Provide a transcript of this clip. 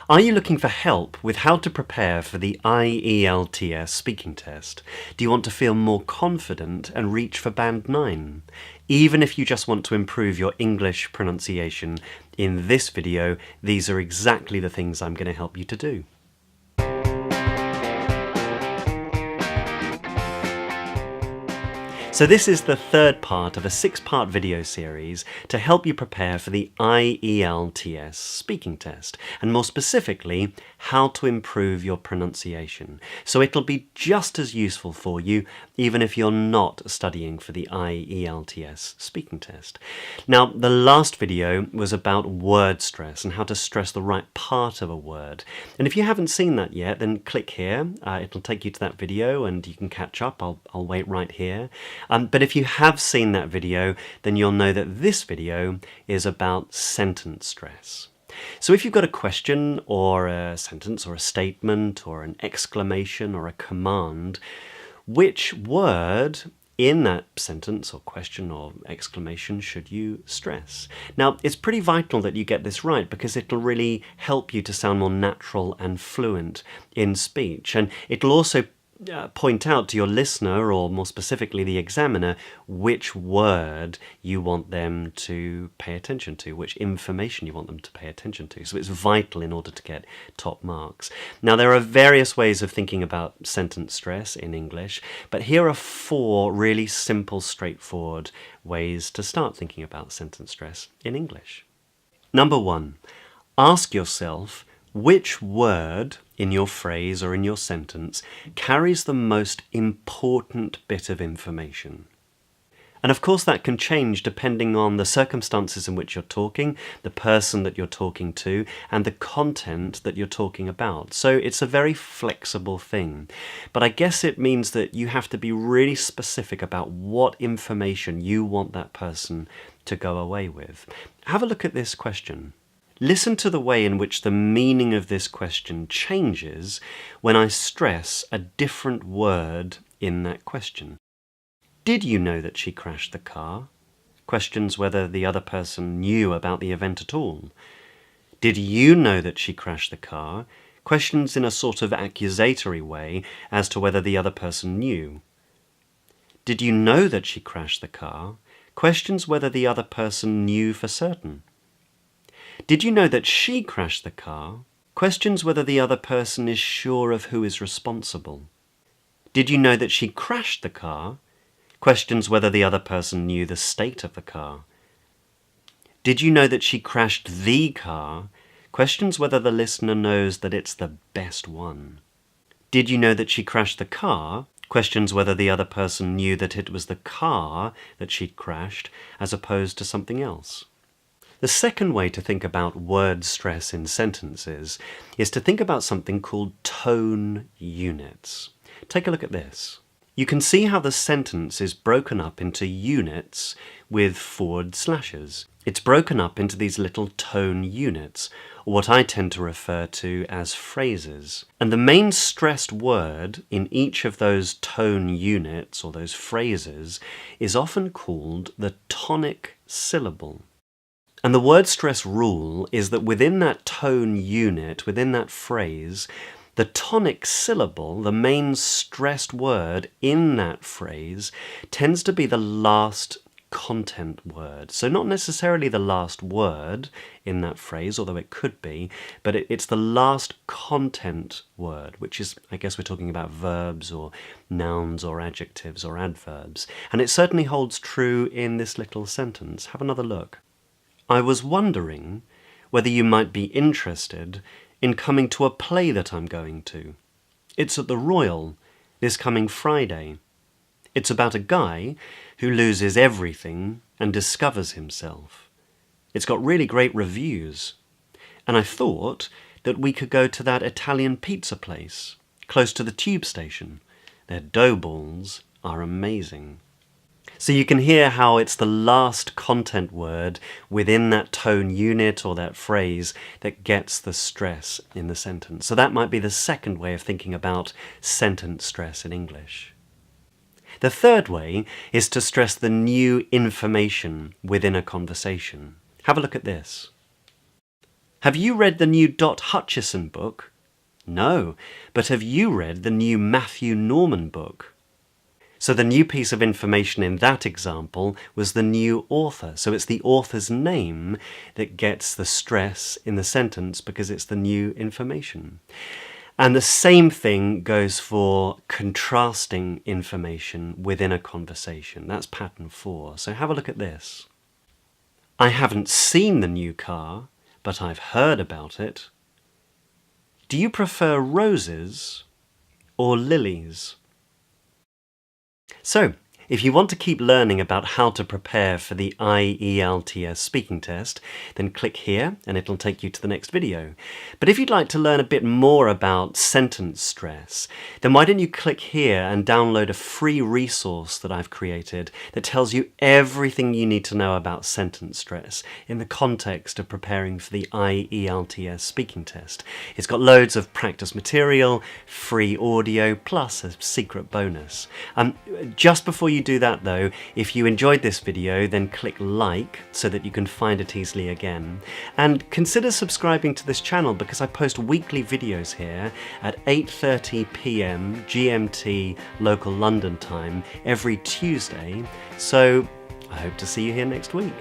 Are you looking for help with how to prepare for the IELTS speaking test? Do you want to feel more confident and reach for Band 9? Even if you just want to improve your English pronunciation, in this video, these are exactly the things I'm going to help you to do. So this is the third part of a 6-part video series to help you prepare for the IELTS speaking test, and more specifically, how to improve your pronunciation. So it'll be just as useful for you even if you're not studying for the IELTS speaking test. Now, the last video was about word stress and how to stress the right part of a word. And if you haven't seen that yet, then click here. It'll take you to that video and you can catch up. I'll wait right here. But if you have seen that video, then you'll know that this video is about sentence stress. So if you've got a question or a sentence or a statement or an exclamation or a command, which word in that sentence or question or exclamation should you stress? Now, it's pretty vital that you get this right because it'll really help you to sound more natural and fluent in speech. And it'll also point out to your listener, or more specifically the examiner, which word you want them to pay attention to, which information you want them to pay attention to. So it's vital in order to get top marks. Now, there are various ways of thinking about sentence stress in English, but here are 4 really simple, straightforward ways to start thinking about sentence stress in English. Number 1, ask yourself which word in your phrase or in your sentence carries the most important bit of information. And of course that can change depending on the circumstances in which you're talking, the person that you're talking to, and the content that you're talking about. So it's a very flexible thing. But I guess it means that you have to be really specific about what information you want that person to go away with. Have a look at this question. Listen to the way in which the meaning of this question changes when I stress a different word in that question. Did you know that she crashed the car? Questions whether the other person knew about the event at all. Did you know that she crashed the car? Questions in a sort of accusatory way as to whether the other person knew. Did you know that she crashed the car? Questions whether the other person knew for certain. Did you know that she crashed the car? Questions whether the other person is sure of who is responsible. Did you know that she crashed the car? Questions whether the other person knew the state of the car. Did you know that she crashed the car? Questions whether the listener knows that it's the best one. Did you know that she crashed the car? Questions whether the other person knew that it was the car that she'd crashed as opposed to something else. The second way to think about word stress in sentences is to think about something called tone units. Take a look at this. You can see how the sentence is broken up into units with forward slashes. It's broken up into these little tone units, or what I tend to refer to as phrases. And the main stressed word in each of those tone units, or those phrases, is often called the tonic syllable. And the word stress rule is that within that tone unit, within that phrase, the tonic syllable, the main stressed word in that phrase, tends to be the last content word. So not necessarily the last word in that phrase, although it could be, but it's the last content word, which is, I guess we're talking about verbs or nouns or adjectives or adverbs. And it certainly holds true in this little sentence. Have another look. I was wondering whether you might be interested in coming to a play that I'm going to. It's at the Royal this coming Friday. It's about a guy who loses everything and discovers himself. It's got really great reviews. And I thought that we could go to that Italian pizza place close to the tube station. Their dough balls are amazing. So you can hear how it's the last content word within that tone unit or that phrase that gets the stress in the sentence. So that might be the second way of thinking about sentence stress in English. The third way is to stress the new information within a conversation. Have a look at this. Have you read the new Dot Hutchison book? No, but have you read the new Matthew Norman book? So the new piece of information in that example was the new author. So it's the author's name that gets the stress in the sentence because it's the new information. And the same thing goes for contrasting information within a conversation. That's pattern 4. So have a look at this. I haven't seen the new car, but I've heard about it. Do you prefer roses or lilies? So, if you want to keep learning about how to prepare for the IELTS speaking test, then click here and it'll take you to the next video. But if you'd like to learn a bit more about sentence stress, then why don't you click here and download a free resource that I've created that tells you everything you need to know about sentence stress in the context of preparing for the IELTS speaking test. It's got loads of practice material, free audio, plus a secret bonus. Just before you do that though, if you enjoyed this video, then click like so that you can find it easily again. And consider subscribing to this channel because I post weekly videos here at 8:30 p.m. GMT local London time every Tuesday. So I hope to see you here next week.